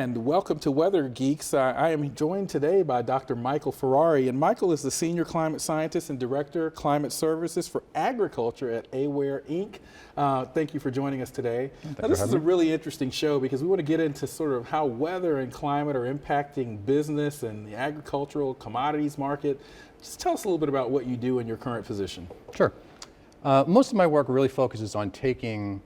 And welcome to Weather Geeks. I am joined today by Dr. Michael Ferrari, and Michael is the Senior Climate Scientist and Director of Climate Services for Agriculture at aWhere's Inc. Thank you for joining us today. Now, this is a really interesting show because we want to get into sort of how weather and climate are impacting business and the agricultural commodities market. Just tell us a little bit about what you do in your current position. Sure. Most of my work really focuses on taking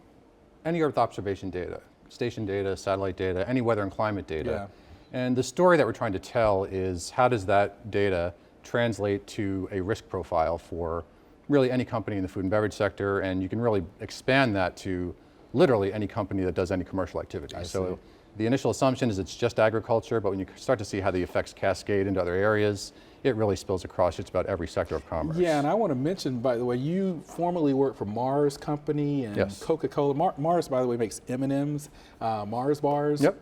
any Earth observation data, station data, satellite data, any weather and climate data. Yeah. And the story that we're trying to tell is how does that data translate to a risk profile for really any company in the food and beverage sector, and you can really expand that to literally any company that does any commercial activity. So the initial assumption is it's just agriculture, but when you start to see how the effects cascade into other areas, it really spills across just about every sector of commerce. Yeah, and I want to mention, by the way, you formerly worked for Mars Company and yes. Coca-Cola. Mars, by the way, makes M&Ms, Mars bars. Yep,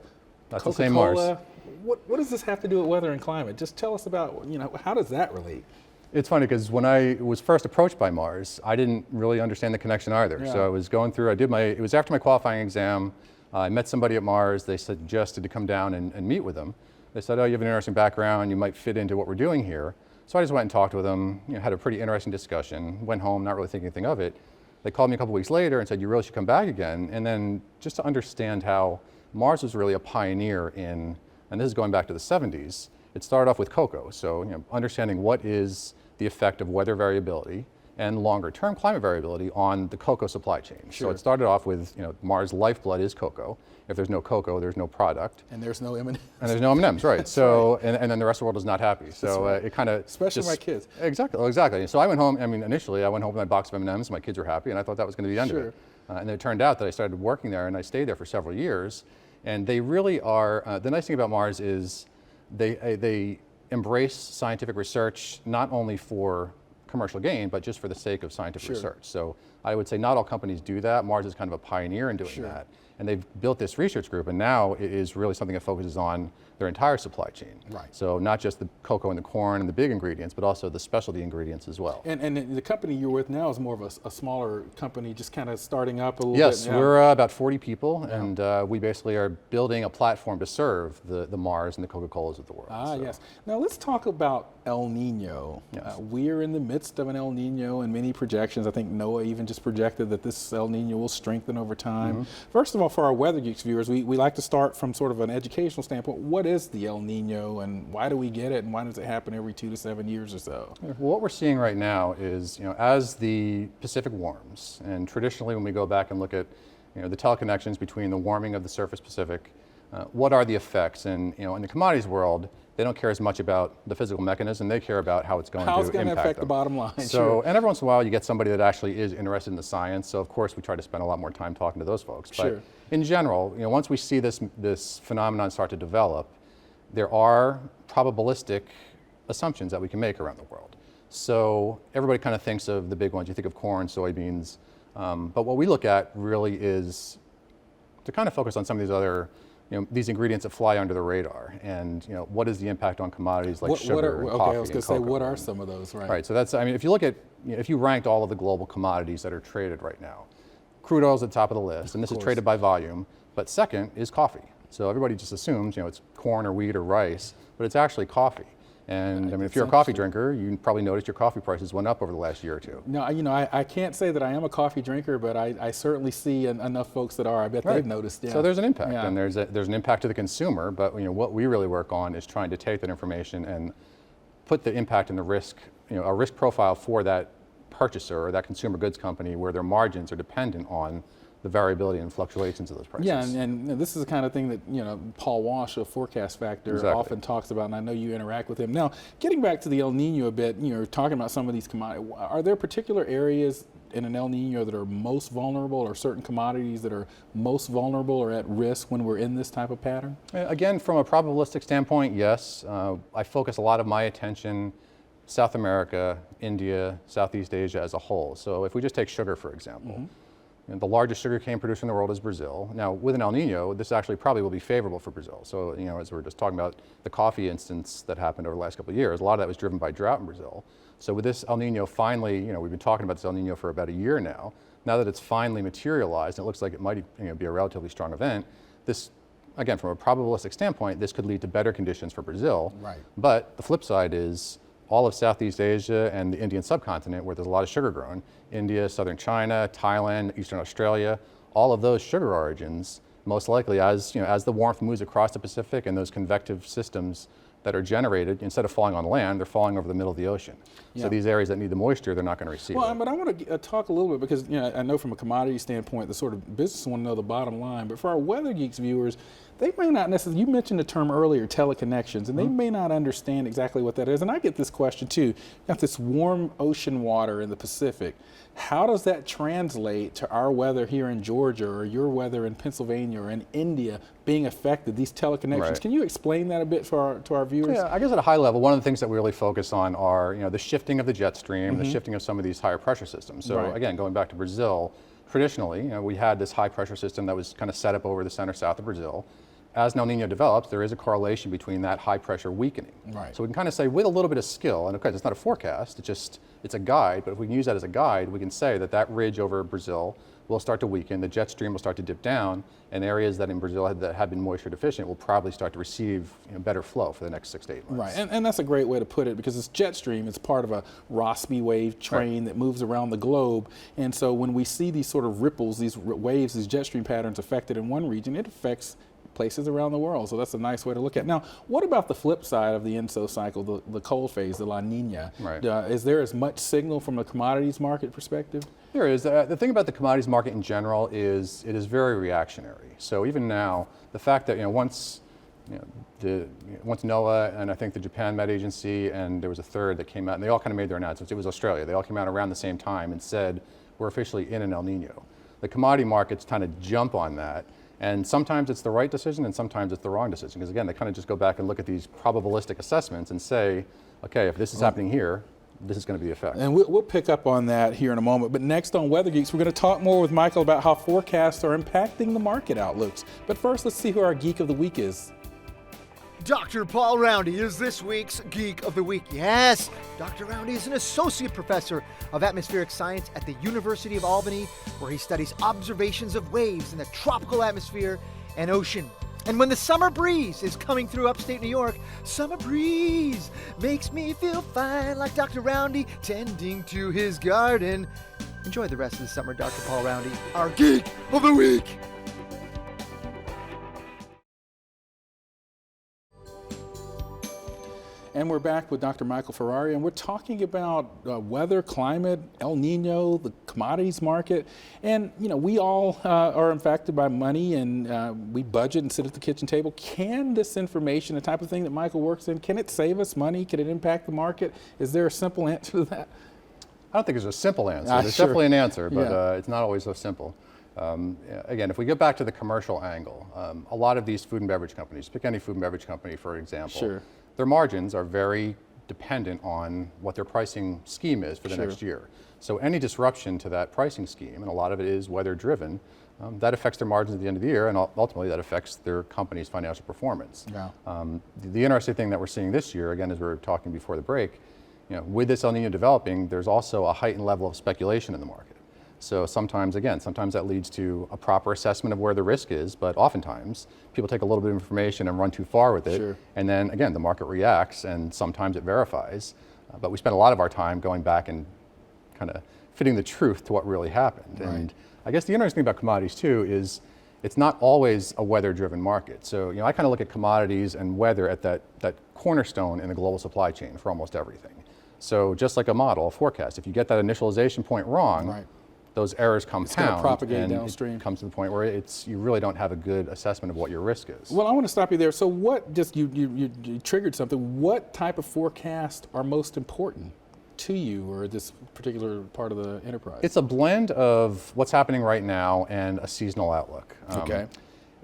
that's the same Mars. What does this have to do with weather and climate? Just tell us about, how does that relate? It's funny because when I was first approached by Mars, I didn't really understand the connection either. Yeah. So I was going through, it was after my qualifying exam. I met somebody at Mars. They suggested to come down and meet with them. They said, oh, you have an interesting background, you might fit into what we're doing here. So I just went and talked with them, had a pretty interesting discussion, went home, not really thinking anything of it. They called me a couple weeks later and said, you really should come back again. And then just to understand how Mars was really a pioneer in, and this is going back to the 70s, it started off with cocoa. So understanding what is the effect of weather variability and longer term climate variability on the cocoa supply chain. Sure. So it started off with, Mars' lifeblood is cocoa. If there's no cocoa, there's no product. And there's no M&Ms. And there's no M&Ms, right. So, right. And then the rest of the world is not happy. So it kind of especially my kids. Exactly. So I went home, initially I went home with my box of M&Ms, my kids were happy, and I thought that was going to be the end of it. And it turned out that I started working there, and I stayed there for several years. And they really are, the nice thing about Mars is they embrace scientific research, not only for commercial gain, but just for the sake of scientific research. So I would say not all companies do that. Mars is kind of a pioneer in doing that. And they've built this research group, and now it is really something that focuses on their entire supply chain. Right. So not just the cocoa and the corn and the big ingredients, but also the specialty ingredients as well. And the company you're with now is more of a smaller company, just kind of starting up a little bit. Yes, we're about 40 people, and we basically are building a platform to serve the Mars and the Coca-Colas of the world. Yes. Now let's talk about El Nino. Yes. We're in the midst of an El Nino, and many projections. I think NOAA even just projected that this El Nino will strengthen over time. First of all, for our Weather Geeks viewers, we like to start from sort of an educational standpoint. What is the El Nino, and why do we get it, and why does it happen every 2 to 7 years or so? Well, what we're seeing right now is, as the Pacific warms, and traditionally when we go back and look at, the teleconnections between the warming of the surface Pacific, what are the effects? And, in the commodities world, they don't care as much about the physical mechanism, they care about how it's going to affect the bottom line. So, and every once in a while you get somebody that actually is interested in the science, so of course we try to spend a lot more time talking to those folks. But in general, once we see this phenomenon start to develop, there are probabilistic assumptions that we can make around the world. So everybody kind of thinks of the big ones. You think of corn, soybeans, but what we look at really is to kind of focus on some of these other, these ingredients that fly under the radar, and what is the impact on commodities like sugar and coffee. I was going to say, what are some of those, right? Right. So that's, if you look at, if you ranked all of the global commodities that are traded right now, crude oil is at the top of the list, and this is traded by volume. But second is coffee. So everybody just assumes, it's corn or wheat or rice, but it's actually coffee. And if you're a coffee drinker, you probably noticed your coffee prices went up over the last year or two. No, I can't say that I am a coffee drinker, but I certainly see enough folks that are. I bet they've noticed. Yeah. So there's an impact, and there's an impact to the consumer. But what we really work on is trying to take that information and put the impact and the risk, a risk profile for that purchaser or that consumer goods company where their margins are dependent on the variability and fluctuations of those prices. Yeah, and this is the kind of thing that Paul Walsh of Forecast Factor often talks about, and I know you interact with him. Now, getting back to the El Nino a bit, you're talking about some of these commodities. Are there particular areas in an El Nino that are most vulnerable, or certain commodities that are most vulnerable or at risk when we're in this type of pattern? Again, from a probabilistic standpoint, yes. I focus a lot of my attention South America, India, Southeast Asia as a whole. So if we just take sugar, for example, the largest sugarcane producer in the world is Brazil. Now, with an El Nino, this actually probably will be favorable for Brazil. So, as we were just talking about the coffee instance that happened over the last couple of years, a lot of that was driven by drought in Brazil. So with this El Nino finally, we've been talking about this El Nino for about a year now. Now that it's finally materialized, and it looks like it might be a relatively strong event, this again, from a probabilistic standpoint, this could lead to better conditions for Brazil. Right. But the flip side is all of Southeast Asia and the Indian subcontinent, where there's a lot of sugar grown, India, southern China, Thailand, eastern Australia, all of those sugar origins, most likely as the warmth moves across the Pacific and those convective systems that are generated, instead of falling on land, they're falling over the middle of the ocean. Yeah. So these areas that need the moisture, they're not going to receive well, it. But I want to talk a little bit, because I know from a commodity standpoint, the sort of business want to know the bottom line, but for our Weather Geeks viewers, they may not necessarily, you mentioned the term earlier, teleconnections, and they may not understand exactly what that is. And I get this question too. You got this warm ocean water in the Pacific. How does that translate to our weather here in Georgia, or your weather in Pennsylvania or in India being affected, these teleconnections? Right. Can you explain that a bit to our viewers? Yeah, I guess at a high level, one of the things that we really focus on are the shifting of the jet stream, the shifting of some of these higher pressure systems. So again, going back to Brazil, traditionally, we had this high pressure system that was kind of set up over the center south of Brazil. As El Nino develops, there is a correlation between that high pressure weakening. Right. So we can kind of say with a little bit of skill, and of course it's not a forecast, it's a guide, but if we can use that as a guide, we can say that ridge over Brazil will start to weaken, the jet stream will start to dip down, and areas that in Brazil that have been moisture deficient will probably start to receive better flow for the next 6 to 8 months. Right, and that's a great way to put it, because this jet stream is part of a Rossby wave train that moves around the globe, and so when we see these sort of ripples, these waves, these jet stream patterns affected in one region, it affects places around the world. So that's a nice way to look at it. Now, what about the flip side of the ENSO cycle, the cold phase, the La Nina? Right. Is there as much signal from a commodities market perspective? There is. The thing about the commodities market in general is it is very reactionary. So even now, the fact that once NOAA and I think the Japan Met Agency and there was a third that came out, and they all kind of made their announcements. It was Australia. They all came out around the same time and said we're officially in an El Nino. The commodity markets kind of jump on that. And sometimes it's the right decision and sometimes it's the wrong decision. Because again, they kind of just go back and look at these probabilistic assessments and say, okay, if this is happening here, this is going to be the effect. And we'll pick up on that here in a moment. But next on Weather Geeks, we're going to talk more with Michael about how forecasts are impacting the market outlooks. But first, let's see who our Geek of the Week is. Dr. Paul Roundy is this week's Geek of the Week. Yes, Dr. Roundy is an associate professor of atmospheric science at the University of Albany, where he studies observations of waves in the tropical atmosphere and ocean. And when the summer breeze is coming through upstate New York, summer breeze makes me feel fine, like Dr. Roundy tending to his garden. Enjoy the rest of the summer, Dr. Paul Roundy, our Geek of the Week. And we're back with Dr. Michael Ferrari, and we're talking about weather, climate, El Nino, the commodities market. And, we all are impacted by money, and we budget and sit at the kitchen table. Can this information, the type of thing that Michael works in, can it save us money? Can it impact the market? Is there a simple answer to that? I don't think there's a simple answer. There's definitely an answer, but it's not always so simple. Again, if we get back to the commercial angle, a lot of these food and beverage companies, pick any food and beverage company, for example, their margins are very dependent on what their pricing scheme is for the next year. So any disruption to that pricing scheme, and a lot of it is weather driven, that affects their margins at the end of the year, and ultimately that affects their company's financial performance. The interesting thing that we're seeing this year, again, as we were talking before the break, with this El Nino developing, there's also a heightened level of speculation in the market. So sometimes that leads to a proper assessment of where the risk is, but oftentimes people take a little bit of information and run too far with it, and then again, the market reacts, and sometimes it verifies. But we spend a lot of our time going back and kind of fitting the truth to what really happened. And I guess the interesting thing about commodities too is it's not always a weather-driven market. So I kind of look at commodities and weather at that cornerstone in the global supply chain for almost everything. So just like a model, a forecast, if you get that initialization point wrong, those errors compound propagate downstream. It comes to the point where you really don't have a good assessment of what your risk is. Well, I want to stop you there. So you triggered something. What type of forecasts are most important to you or this particular part of the enterprise? It's a blend of what's happening right now and a seasonal outlook.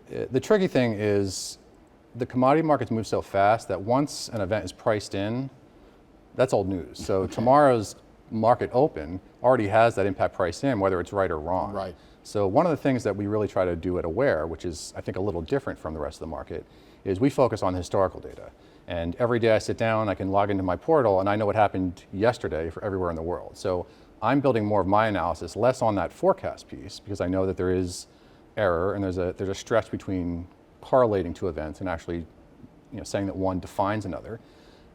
The tricky thing is the commodity markets move so fast that once an event is priced in, that's old news. So tomorrow's market open already has that impact price in, whether it's right or wrong. So one of the things that we really try to do at aWhere, which is I think a little different from the rest of the market, is we focus on historical data. And every day I sit down, I can log into my portal and I know what happened yesterday for everywhere in the world. So I'm building more of my analysis, less on that forecast piece, because I know that there is error and there's a stretch between correlating two events and actually saying that one defines another.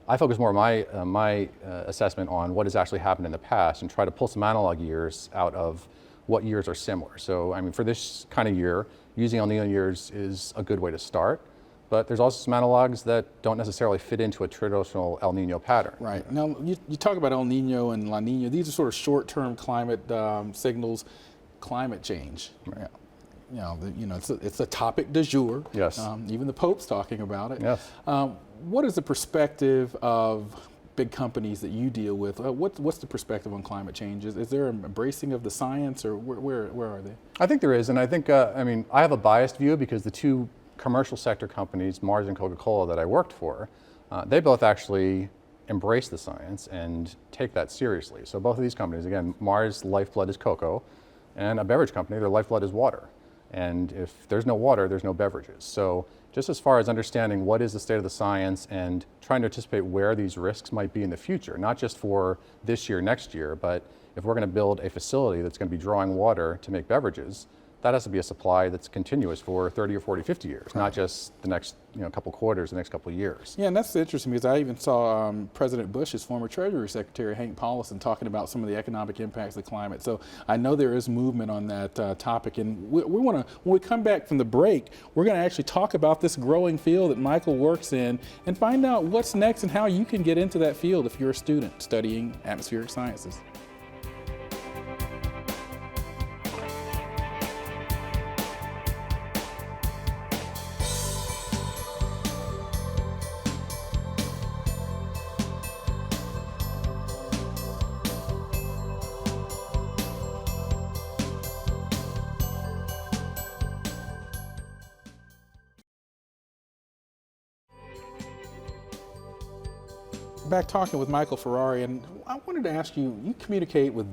I focus more on my assessment on what has actually happened in the past and try to pull some analog years out of what years are similar. So I mean, for this kind of year, using El Nino years is a good way to start, but there's also some analogs that don't necessarily fit into a traditional El Nino pattern. Right. Now, you talk about El Nino and La Nina. These are sort of short-term climate signals. Climate change. Right. It's a topic du jour. Yes. Even the Pope's talking about it. Yes. What is the perspective of big companies that you deal with? What's the perspective on climate change? Is there an embracing of the science, or where are they? I think there is, and I think, I have a biased view because the two commercial sector companies, Mars and Coca-Cola, that I worked for, they both actually embrace the science and take that seriously. So both of these companies, again, Mars' lifeblood is cocoa, and a beverage company, their lifeblood is water. And if there's no water, there's no beverages. So just as far as understanding what is the state of the science and trying to anticipate where these risks might be in the future, not just for this year, next year, but if we're going to build a facility that's going to be drawing water to make beverages, that has to be a supply that's continuous for 30 or 40, 50 years, not just the next couple quarters, the next couple of years. Yeah, and that's interesting because I even saw President Bush's former Treasury Secretary, Hank Paulson, talking about some of the economic impacts of climate. So I know there is movement on that topic. And we want to, when we come back from the break, we're going to actually talk about this growing field that Michael works in and find out what's next and how you can get into that field if you're a student studying atmospheric sciences. Back talking with Michael Ferrari, and I wanted to ask you, you communicate with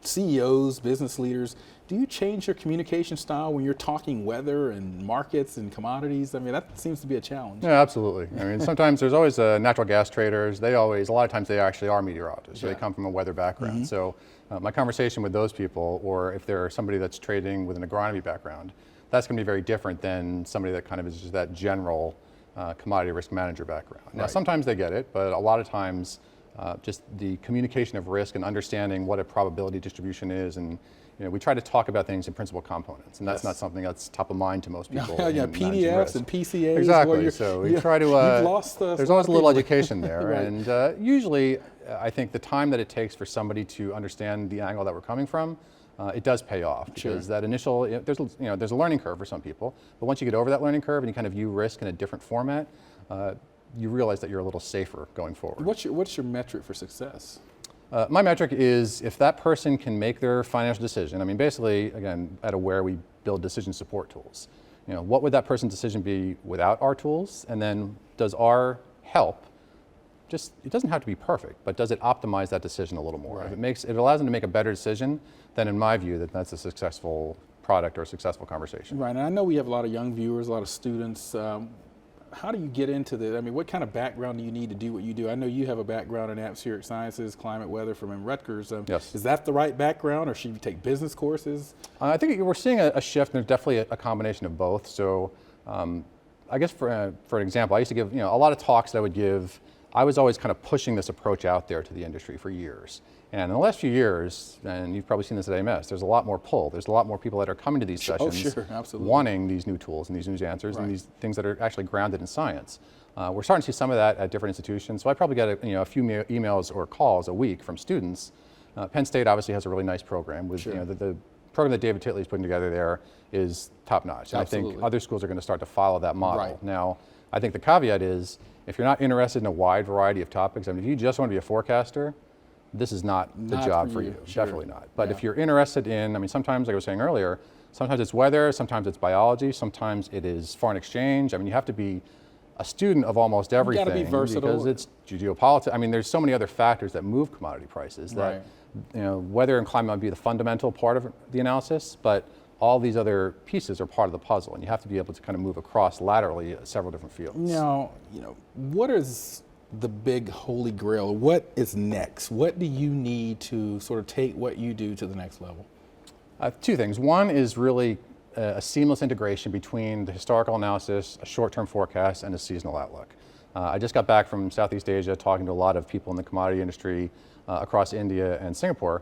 CEOs, business leaders. Do you change your communication style when you're talking weather and markets and commodities? I mean, that seems to be a challenge. Yeah, absolutely. I mean, sometimes there's always natural gas traders. A lot of times they actually are meteorologists. Yeah. They come from a weather background. So my conversation with those people, or if they're somebody that's trading with an agronomy background, that's going to be very different than somebody that kind of is just that general commodity risk manager background. Now, sometimes they get it, but a lot of times just the communication of risk and understanding what a probability distribution is, and we try to talk about things in principal components, and that's not something that's top of mind to most people. Yeah, PDFs and PCAs. Exactly. So we try to. You've lost there's always a little education there, right. And usually, I think the time that it takes for somebody to understand the angle that we're coming from, it does pay off because that initial, there's a learning curve for some people, but once you get over that learning curve and you kind of view risk in a different format, you realize that you're a little safer going forward. What's your metric for success? My metric is if that person can make their financial decision. I mean, basically, again, at aWhere we build decision support tools. What would that person's decision be without our tools? And then does our help, it doesn't have to be perfect, but does it optimize that decision a little more? Right. If it allows them to make a better decision, then in my view, that's a successful product or a successful conversation. Right, and I know we have a lot of young viewers, a lot of students. How do you get into what kind of background do you need to do what you do? I know you have a background in atmospheric sciences, climate weather from Rutgers. Yes. Is that the right background, or should you take business courses? I think we're seeing a shift, and there's definitely a combination of both. So I guess for an example, I used to give a lot of talks that I would give. I was always kind of pushing this approach out there to the industry for years. And in the last few years, and you've probably seen this at AMS, there's a lot more pull. There's a lot more people that are coming to these sessions wanting these new tools and these new answers and these things that are actually grounded in science. We're starting to see some of that at different institutions. So I probably get a few emails or calls a week from students. Penn State obviously has a really nice program with the program that David Titley is putting together there is top notch. And I think other schools are going to start to follow that model. Right. Now, I think the caveat is if you're not interested in a wide variety of topics, I mean, if you just want to be a forecaster, this is not the job for you. Sure. Definitely not. But if you're interested in, I mean, sometimes, like I was saying earlier, sometimes it's weather, sometimes it's biology, sometimes it is foreign exchange. I mean, you have to be a student of almost everything. You got to be versatile. Because it's geopolitics. I mean, there's so many other factors that move commodity prices that, weather and climate might be the fundamental part of the analysis, but all these other pieces are part of the puzzle, and you have to be able to kind of move across laterally several different fields. Now, what is the big holy grail? What is next? What do you need to sort of take what you do to the next level? Two things. One is really a seamless integration between the historical analysis, a short-term forecast, and a seasonal outlook. I just got back from Southeast Asia talking to a lot of people in the commodity industry across India and Singapore.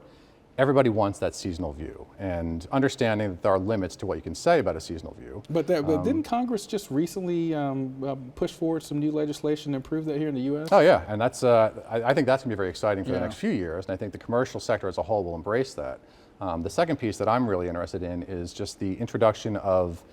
Everybody wants that seasonal view, and understanding that there are limits to what you can say about a seasonal view. But didn't Congress just recently push forward some new legislation to improve that here in the U.S.? Oh yeah, and that's I think that's going to be very exciting for the next few years, and I think the commercial sector as a whole will embrace that. The second piece that I'm really interested in is just the introduction of,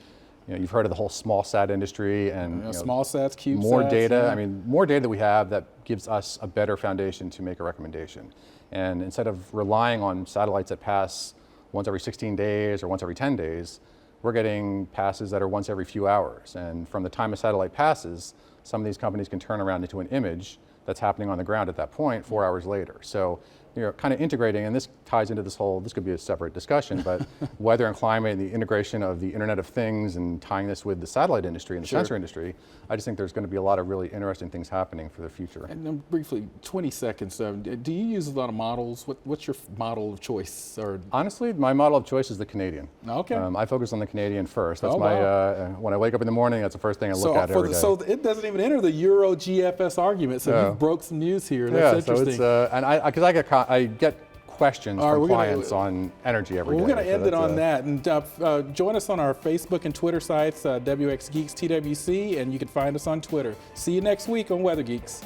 you've heard of the whole small sat industry and small sats, CubeSats. More data. I mean, more data that we have that gives us a better foundation to make a recommendation. And instead of relying on satellites that pass once every 16 days or once every 10 days, we're getting passes that are once every few hours. And from the time a satellite passes, some of these companies can turn around into an image that's happening on the ground at that point 4 hours later. So kind of integrating, and this ties into this could be a separate discussion, but weather and climate and the integration of the Internet of Things and tying this with the satellite industry and the sensor industry, I just think there's going to be a lot of really interesting things happening for the future. And then briefly, 20 seconds, do you use a lot of models? What's your model of choice? Or honestly, my model of choice is the Canadian. Okay. I focus on the Canadian first. That's when I wake up in the morning, that's the first thing I look at every day. So it doesn't even enter the Euro GFS argument, so you broke some news here. That's interesting. So it's, because I get questions from clients on energy every day. We're going to end it on that. And join us on our Facebook and Twitter sites, WX Geeks TWC, and you can find us on Twitter. See you next week on Weather Geeks.